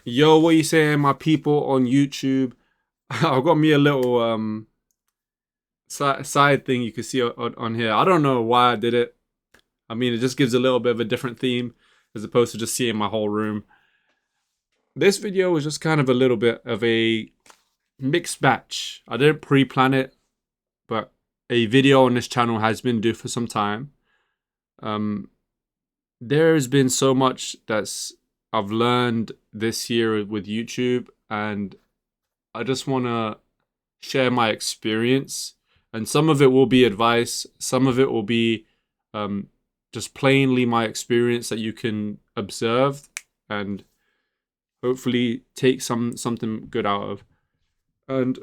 Yo, what you saying, my people on YouTube? I've got me a little side thing you can see on here. I don't know why I did it. I mean, it just gives a little bit of a different theme as opposed to just seeing my whole room. This video was just kind of a little bit of a mixed batch. I didn't pre-plan it, but a video on this channel has been due for some time. There's been so much that's I've learned this year with YouTube, and I just want to share my experience. And some of it will be advice, some of it will be just plainly my experience that you can observe and hopefully take something good out of. And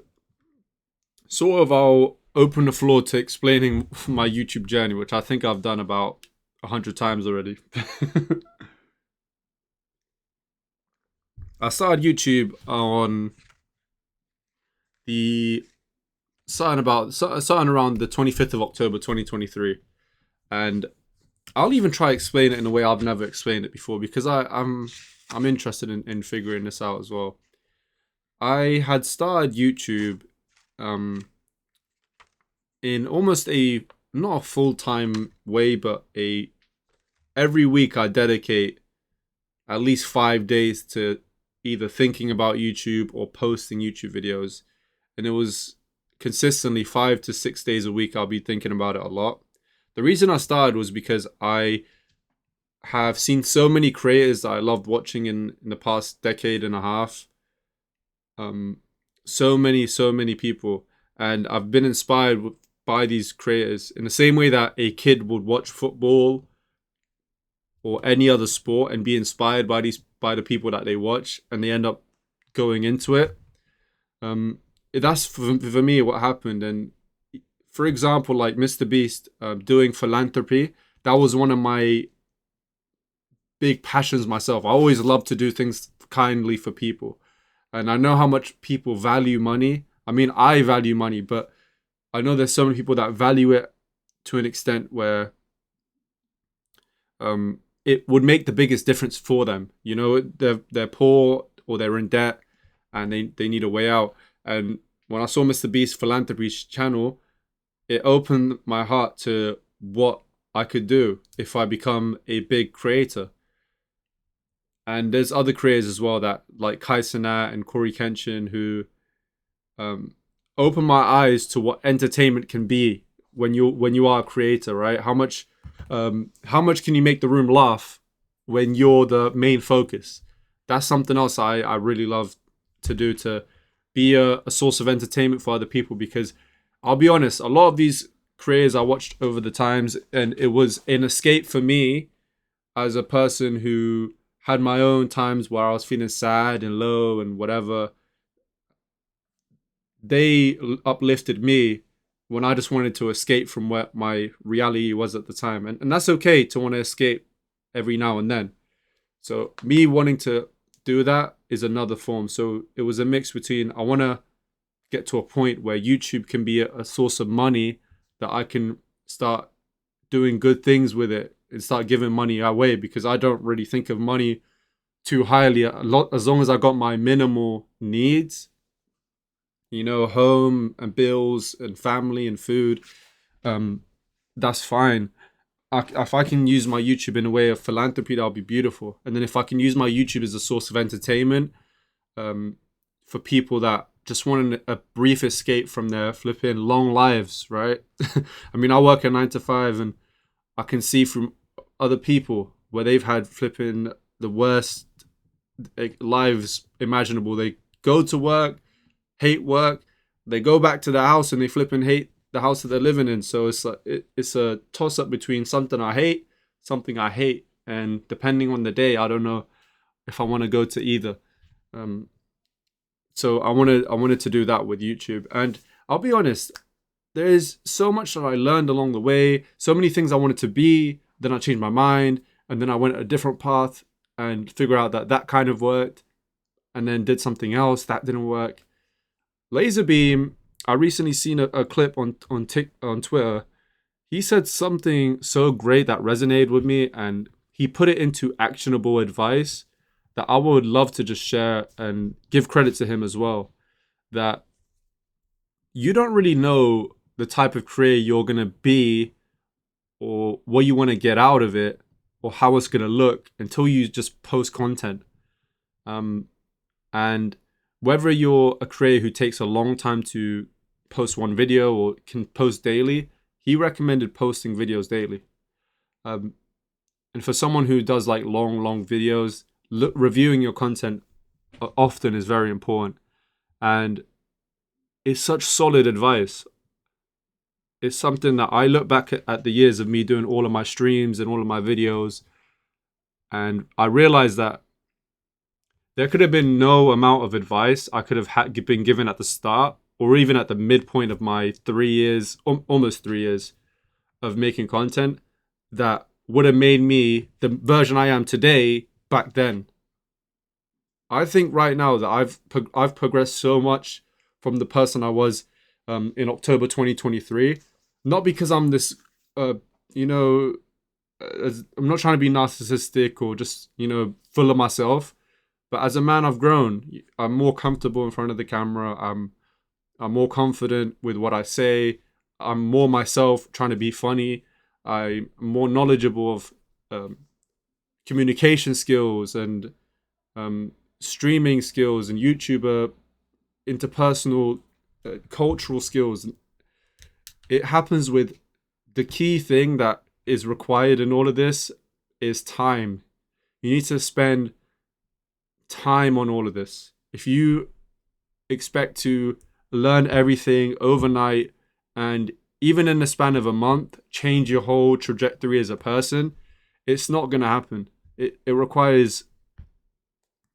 sort of I'll open the floor to explaining my YouTube journey, which I think I've done about 100 times already. I started YouTube on starting around the 25th of October 2023, and I'll even try explain it in a way I've never explained it before, because I'm interested in figuring this out as well. I had started YouTube in almost not a full-time way, but every week I dedicate at least 5 days to either thinking about YouTube or posting YouTube videos. And it was consistently 5 to 6 days a week. I'll be thinking about it a lot. The reason I started was because I have seen so many creators that I loved watching in the past decade and a half. So many people. And I've been inspired by these creators in the same way that a kid would watch football or any other sport and be inspired by the people that they watch, and they end up going into it. That's for me what happened. And for example, like Mr. Beast doing philanthropy, that was one of my big passions myself. I always loved to do things kindly for people, and I know how much people value money. I mean, I value money, but I know there's so many people that value it to an extent where it would make the biggest difference for them. You know, they're poor or they're in debt and they need a way out. And when I saw Mr. Beast's philanthropy channel, it opened my heart to what I could do if I become a big creator. And there's other creators as well, that like Kai Cenat and Corey Kenshin, who opened my eyes to what entertainment can be when you are a creator, right? How much can you make the room laugh when you're the main focus? That's something else I really love to do, to be a source of entertainment for other people. Because I'll be honest, a lot of these creators I watched over the times, and it was an escape for me as a person who had my own times where I was feeling sad and low and whatever. They uplifted me when I just wanted to escape from what my reality was at the time. And that's okay to want to escape every now and then. So me wanting to do that is another form. So it was a mix between, I want to get to a point where YouTube can be a source of money, that I can start doing good things with it and start giving money away, because I don't really think of money too highly. As long as I got my minimal needs, you know, home and bills and family and food, that's fine. If I can use my YouTube in a way of philanthropy, that'll be beautiful. And then if I can use my YouTube as a source of entertainment for people that just want a brief escape from their flipping long lives, right? I mean, I work a 9 to 5, and I can see from other people where they've had flipping the worst lives imaginable. They go to work, hate work, they go back to the house and they flipping hate the house that they're living in. So it's like it's a toss up between something I hate, and depending on the day, I don't know if I want to go to either. So I wanted to do that with YouTube. And I'll be honest, there's so much that I learned along the way, so many things I wanted to be, then I changed my mind, and then I went a different path and figured out that kind of worked, and then did something else that didn't work. Lazarbeam, I recently seen a clip on Twitter. He said something so great that resonated with me, and he put it into actionable advice. that I would love to just share and give credit to him as well. That you don't really know the type of career you're going to be or what you want to get out of it or how it's going to look until you just post content. And whether you're a creator who takes a long time to post one video or can post daily, he recommended posting videos daily. And for someone who does like long videos, reviewing your content often is very important. And it's such solid advice. It's something that I look back at the years of me doing all of my streams and all of my videos, and I realized that there could have been no amount of advice I could have been given at the start or even at the midpoint of my 3 years, almost 3 years of making content, that would have made me the version I am today back then. I think right now that I've progressed so much from the person I was in October 2023, not because I'm this, I'm not trying to be narcissistic or just, full of myself, but as a man, I've grown. I'm more comfortable in front of the camera. I'm more confident with what I say. I'm more myself, trying to be funny. I'm more knowledgeable of communication skills and streaming skills and YouTuber interpersonal cultural skills. It happens with the key thing that is required in all of this is time. You need to spend time on all of this. If you expect to learn everything overnight and even in the span of a month change your whole trajectory as a person, it's not going to happen. It requires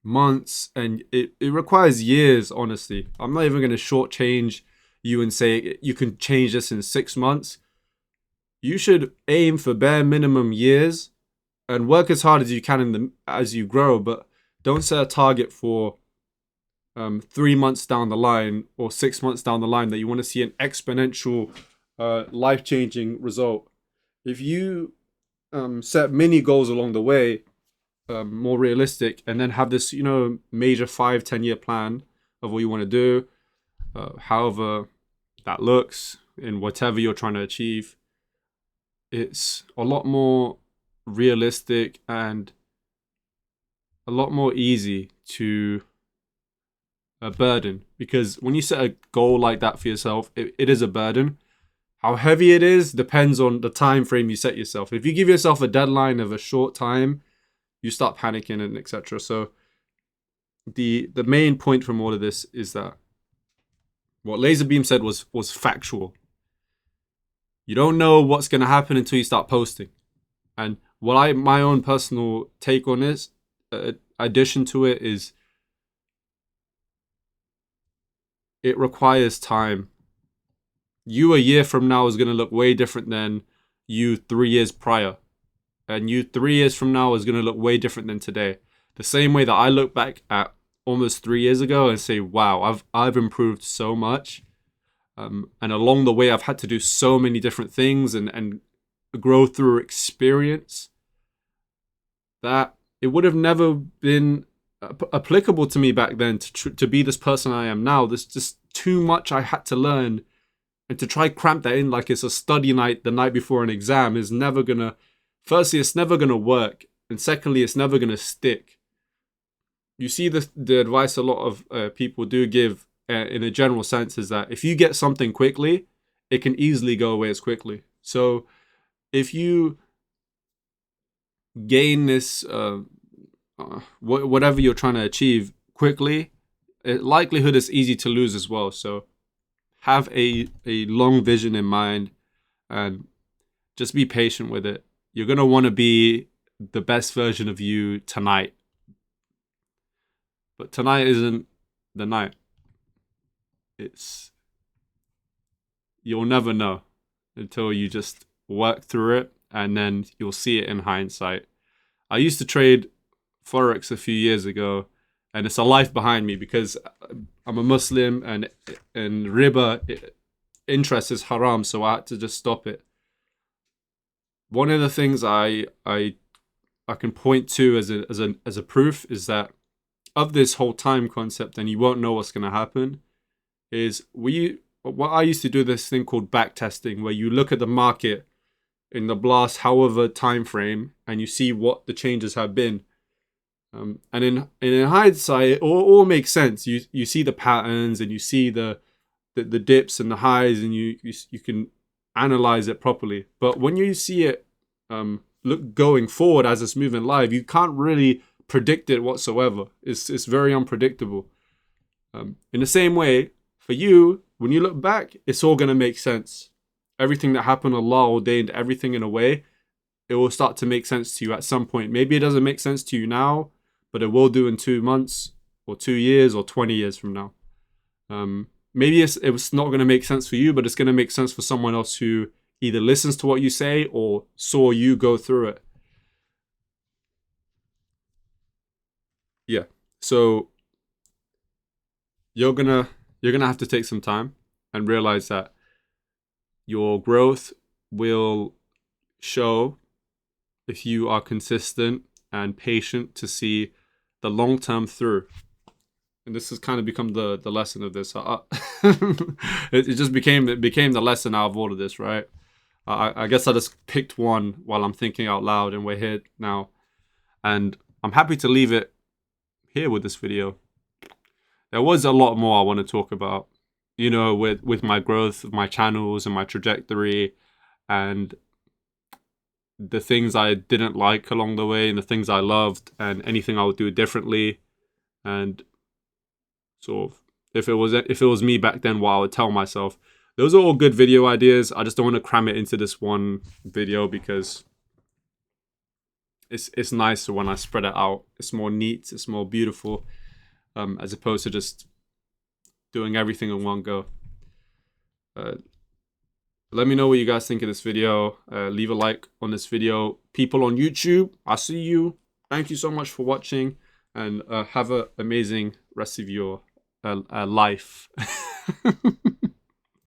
months and it requires years, honestly. I'm not even going to shortchange you and say you can change this in 6 months. You should aim for bare minimum years and work as hard as you can as you grow, but don't set a target for 3 months down the line or 6 months down the line that you want to see an exponential life-changing result. If you set mini goals along the way, more realistic, and then have this major 5-10 year plan of what you want to do, however that looks in whatever you're trying to achieve, it's a lot more realistic and a lot more easy to burden. Because when you set a goal like that for yourself, it is a burden. How heavy it is depends on the time frame you set yourself. If you give yourself a deadline of a short time, you start panicking and etc. So the main point from all of this is that what Lazarbeam said was factual. You don't know what's going to happen until you start posting. And my own personal take on this, addition to it, is it requires time. You a year from now is going to look way different than you 3 years prior. And you 3 years from now is going to look way different than today. The same way that I look back at almost 3 years ago and say, wow, I've improved so much. And along the way, I've had to do so many different things and grow through experience that it would have never been applicable to me back then to be this person I am now. There's just too much I had to learn. And to try cramp that in like it's a study night the night before an exam is never going to... Firstly, it's never going to work. And secondly, it's never going to stick. You see the advice a lot of people do give in a general sense is that if you get something quickly, it can easily go away as quickly. So if you gain this, whatever you're trying to achieve quickly, likelihood is easy to lose as well. So have a long vision in mind and just be patient with it. You're going to want to be the best version of you tonight. But tonight isn't the night. You'll never know until you just work through it, and then you'll see it in hindsight. I used to trade Forex a few years ago, and it's a life behind me because I'm a Muslim and riba interest is haram, so I had to just stop it. One of the things I I can point to as a proof is that of this whole time concept, and you won't know what's going to happen, is what I used to do, this thing called back testing, where you look at the market in the last however time frame and you see what the changes have been. And in hindsight, it all makes sense. You see the patterns and you see the dips and the highs, and you can analyze it properly. But when you see it look going forward as it's moving live, you can't really predict it whatsoever. It's very unpredictable. In the same way, for you, when you look back, it's all going to make sense. Everything that happened, Allah ordained everything in a way. It will start to make sense to you at some point. Maybe it doesn't make sense to you now, but it will do in 2 months or 2 years or 20 years from now. Maybe it's not going to make sense for you, but it's going to make sense for someone else who either listens to what you say or saw you go through it. Yeah. So you're gonna have to take some time and realize that your growth will show if you are consistent and patient to see the long term through. And this has kind of become the lesson of this. It became the lesson out of all of this, right? I guess I just picked one while I'm thinking out loud, and we're here now. And I'm happy to leave it here with this video. There was a lot more I want to talk about, with my growth of my channels and my trajectory and the things I didn't like along the way and the things I loved and anything I would do differently. And sort of, if it was me back then, what I would tell myself. Those are all good video ideas. I just don't want to cram it into this one video because it's nicer when I spread it out. It's more neat. It's more beautiful, as opposed to just doing everything in one go. Let me know what you guys think of this video. Leave a like on this video. People on YouTube, I see you. Thank you so much for watching, and have an amazing rest of your life.